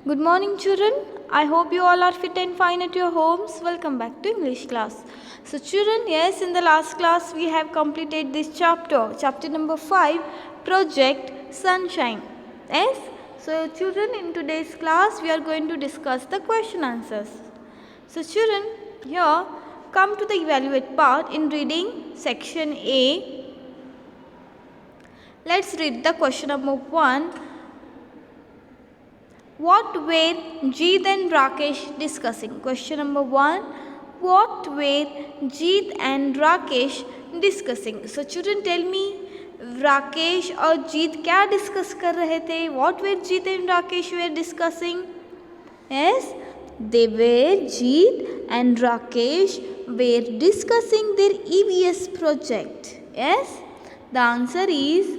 Good morning, children. I hope you all are fit and fine at your homes. Welcome back to English class. So, children, yes, in the last class we have completed this chapter number 5, Project Sunshine. Yes. So, children, in today's class we are going to discuss the question answers. So, children, here come to the evaluate part in reading section A. Let's read the question number 1. What were Jeet and Rakesh discussing? Question number 1. What were Jeet and Rakesh discussing? So children, tell me, Rakesh और जीत क्या discuss कर रहे थे? What were Jeet and Rakesh were discussing? Yes, they were Jeet and Rakesh were discussing their EVS project. Yes, the answer is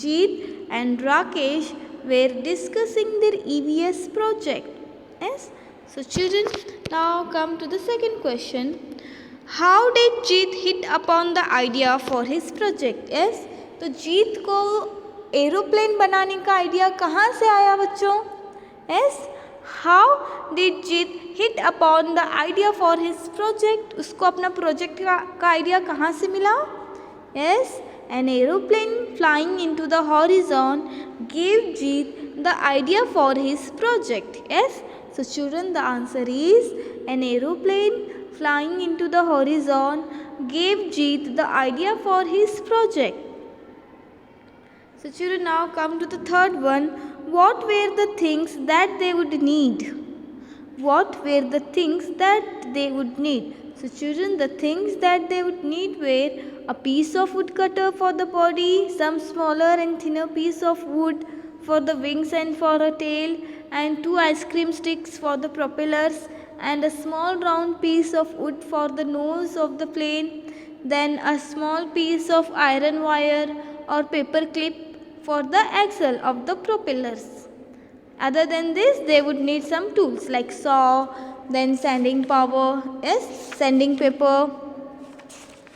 Jeet and Rakesh were discussing their EVS project. Yes. So children, now come to the second question. How did Jeet hit upon the idea for his project? Yes. तो जीत को aeroplane बनाने का idea कहाँ से आया बच्चों? Yes. How did Jeet hit upon the idea for his project? उसको अपना प्रोजेक्ट का आइडिया कहाँ से मिला? Yes. An aeroplane flying into the horizon gave Jeet the idea for his project. Yes. So children, the answer is an aeroplane flying into the horizon gave Jeet the idea for his project. So children, now come to the third one. What were the things that they would need? What were the things that they would need? So children, the things that they would need were a piece of wood cutter for the body, some smaller and thinner piece of wood for the wings and for a tail, and 2 ice cream sticks for the propellers, and a small round piece of wood for the nose of the plane, then a small piece of iron wire or paper clip for the axle of the propellers. Other than this, they would need some tools like saw, then sanding power, yes, sanding paper,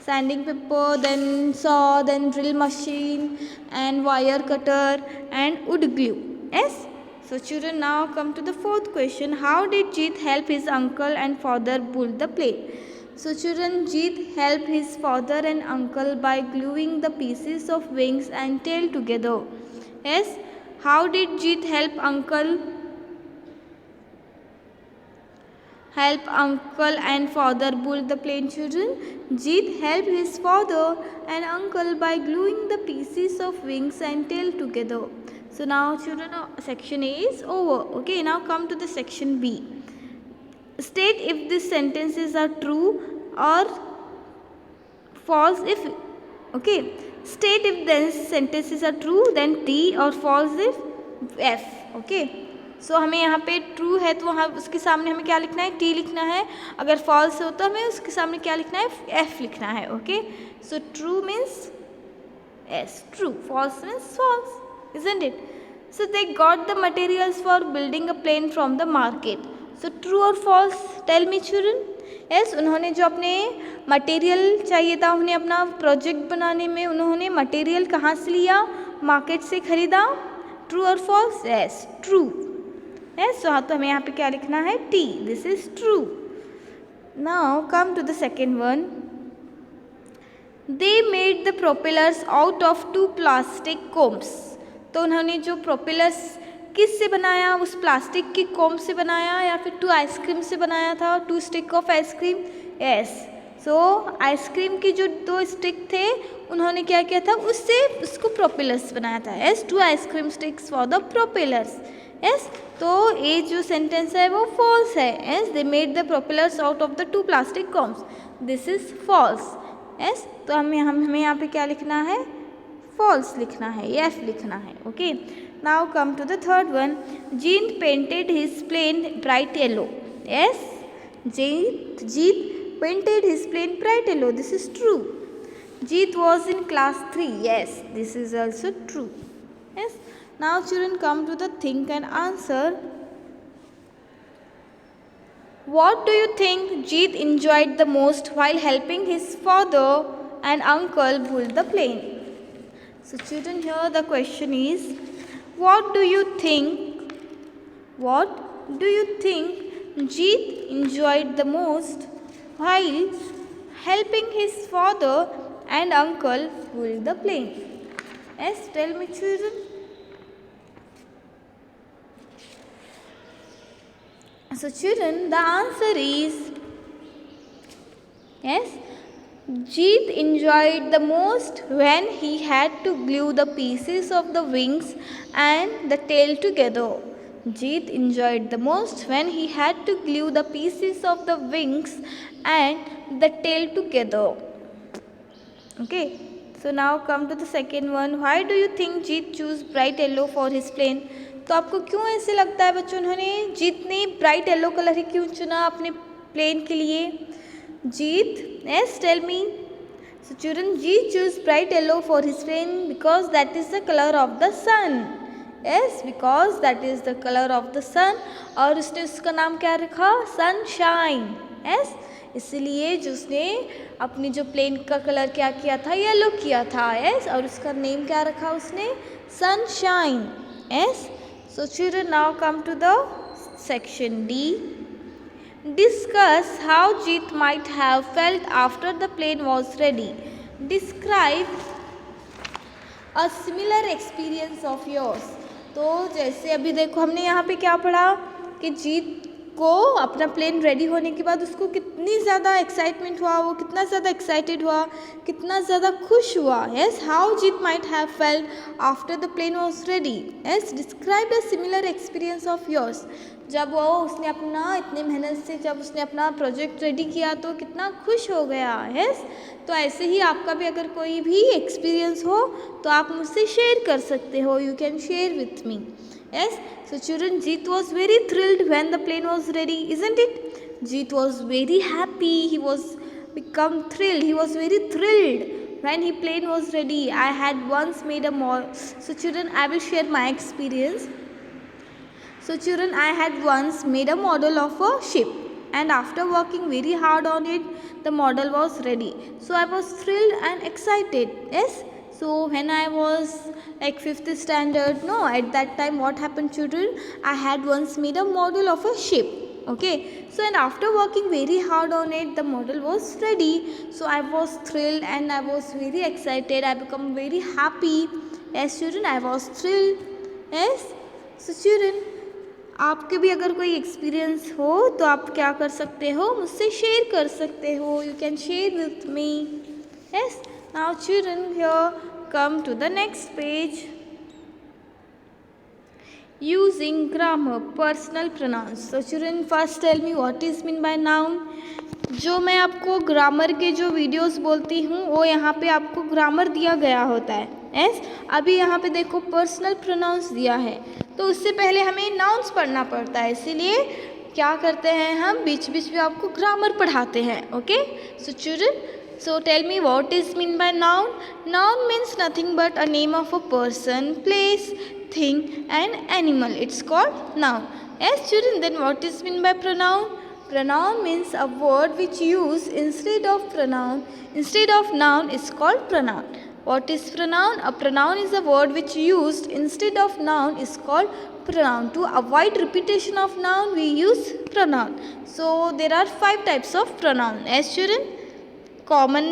then saw, then drill machine, and wire cutter, and wood glue. Yes. So children, now come to the fourth question. How did Jeet help his uncle and father build the plane? So children, Jeet helped his father and uncle by gluing the pieces of wings and tail together. Yes. How did Jeet help uncle and father build the plane, children? Jeet helped his father and uncle by gluing the pieces of wings and tail together. So now children, section A is over. Okay, now come to the section B. State if these sentences are true or false if, okay. State if these sentences are true, then T, or false if F. Okay. सो हमें यहाँ पे true है तो वहाँ उसके सामने हमें क्या लिखना है? टी लिखना है. अगर फॉल्स हो तो हमें उसके सामने क्या लिखना है? एफ लिखना है. Okay. So true means S, true. False means false, isn't it? So they got the materials for building a plane from the market. So true or false? Tell me children. Yes, उन्होंने जो अपने material चाहिए था उन्हें अपना project बनाने में, उन्होंने मटेरियल कहाँ से लिया? मार्केट से खरीदा. ट्रू और false? Yes, true. Yes. So हाँ, तो हमें यहाँ पे क्या लिखना है? T. This is true. Now come to the second one. They made the propellers out of 2 plastic combs. तो उन्होंने जो प्रोपेलर्स किस से बनाया? उस प्लास्टिक की कोम से बनाया या फिर 2 आइसक्रीम से बनाया था? 2 stick of ice cream. Yes. So ice cream की जो 2 स्टिक थे उन्होंने क्या किया था? उससे उसको प्रोपेलर्स बनाया था. Yes, 2 ice cream sticks for the propellers. Yes. तो ये जो सेंटेंस है वो फॉल्स है. Yes, they made the propellers out of the 2 plastic combs. This is false. Yes. तो हमें यहाँ पे क्या लिखना है? फॉल्स लिखना है, एफ लिखना है. Okay. Now come to the third one. Jeet painted his plane bright yellow. Yes, Jeet painted his plane bright yellow. This is true. Jeet was in class 3. Yes, this is also true. Yes. Now children, come to the think and answer. What do you think Jeet enjoyed the most while helping his father and uncle build the plane? So children, here the question is, what do you think what do you think Jeet enjoyed the most while helping his father and uncle build the plane? Yes, tell me, children. So children, the answer is yes, Jeet enjoyed the most when he had to glue the pieces of the wings and the tail together. Jeet enjoyed the most when he had to glue the pieces of the wings and the tail together. Okay, so now come to the second one. Why do you think Jeet chose bright yellow for his plane? तो आपको क्यों ऐसे लगता है बच्चों, उन्होंने जीत ने bright yellow colour ही क्यों चुना अपने प्लेन के लिए? जीत, yes, tell me. So children, Jeet chose bright yellow for his plane because that is the color of the sun. Yes, because that is the color of the sun. और उसने उसका नाम क्या रखा? सनशाइन. Yes, इसलिए जो उसने अपनी जो प्लेन का कलर क्या किया था? येलो किया था. Yes, और उसका नेम क्या रखा उसने? Sunshine. Yes. So children, now come to the section D. Discuss how Jeet might have felt after the plane was ready. Describe a similar experience of yours. तो जैसे अभी देखो हमने यहाँ पे क्या पढ़ा कि जीत को अपना प्लेन रेडी होने के बाद उसको कितनी ज़्यादा एक्साइटमेंट हुआ, वो कितना ज़्यादा एक्साइटेड हुआ, कितना ज़्यादा खुश हुआ. Yes, how Jeet might have felt after the plane was ready. Yes, describe a similar experience of yours. जब वो उसने अपना इतने मेहनत से जब उसने अपना प्रोजेक्ट रेडी किया तो कितना खुश हो गया. यस, तो ऐसे ही आपका भी अगर कोई भी एक्सपीरियंस हो तो आप मुझसे शेयर कर सकते हो. You can share with me. Yes, so children, Jeet was very thrilled when the plane was ready, isn't it? Jeet was very happy. He was become thrilled. He was very thrilled when his plane was ready. I had once made a model. So children, I will share my experience. So children, I had once made a model of a ship, and after working very hard on it, the model was ready. So I was thrilled and excited. Yes. So when I was like 5th standard, no, at that time what happened children, I had once made a model of a ship. Okay, so and after working very hard on it, the model was ready. So I was thrilled and I was very excited. I become very happy. Yes children, I was thrilled. Yes, so children, आपके भी अगर कोई experience हो तो आप क्या कर सकते हो, मुझसे शेयर कर सकते हो. You can share with me. Yes, now children, here come to the next page. Using grammar, personal pronouns. So children, first tell me what is mean by noun. जो मैं आपको ग्रामर के जो वीडियोस बोलती हूँ वो यहाँ पे आपको ग्रामर दिया गया होता है. यस, अभी यहाँ पे देखो पर्सनल प्रोनाउंस दिया है तो उससे पहले हमें नाउन्स पढ़ना पड़ता है, इसीलिए क्या करते हैं हम बीच बीच में आपको ग्रामर पढ़ाते हैं. Okay, so children, so tell me what is mean by noun. Noun means nothing but a name of a person, place, thing and animal. It's called noun. Yes children, then what is mean by pronoun? Pronoun means a word which used instead of pronoun. Instead of noun is called pronoun. What is pronoun? A pronoun is a word which used instead of noun is called pronoun. To avoid repetition of noun we use pronoun. So there are 5 types of pronoun. Yes children, common.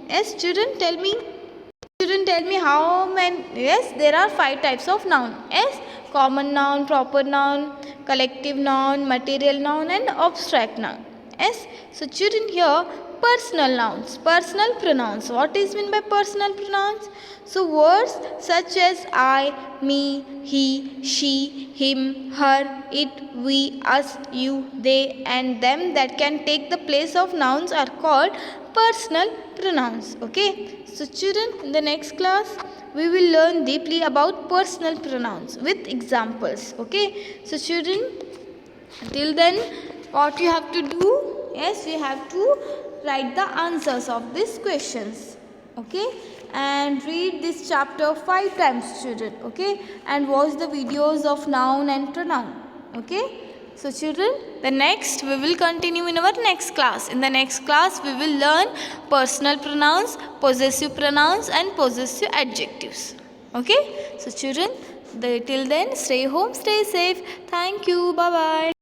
Yes children, tell me. Children, tell me how many. Yes, there are 5 types of noun. Yes, common noun, proper noun, collective noun, material noun and abstract noun. Yes, so children, here personal nouns, personal pronouns. What is meant by personal pronouns? So words such as I, me, he, she, him, her, it, we, us, you, they and them that can take the place of nouns are called personal pronouns. Okay, so children, in the next class we will learn deeply about personal pronouns with examples. Okay, so children, till then what you have to do? Yes, you have to write the answers of these questions. Okay, and read this chapter 5 times children. Okay, and watch the videos of noun and pronoun. Okay, so children, the next we will continue in our next class. In the next class we will learn personal pronouns, possessive pronouns and possessive adjectives. Okay, so children, Till then, stay home, stay safe. Thank you. Bye bye.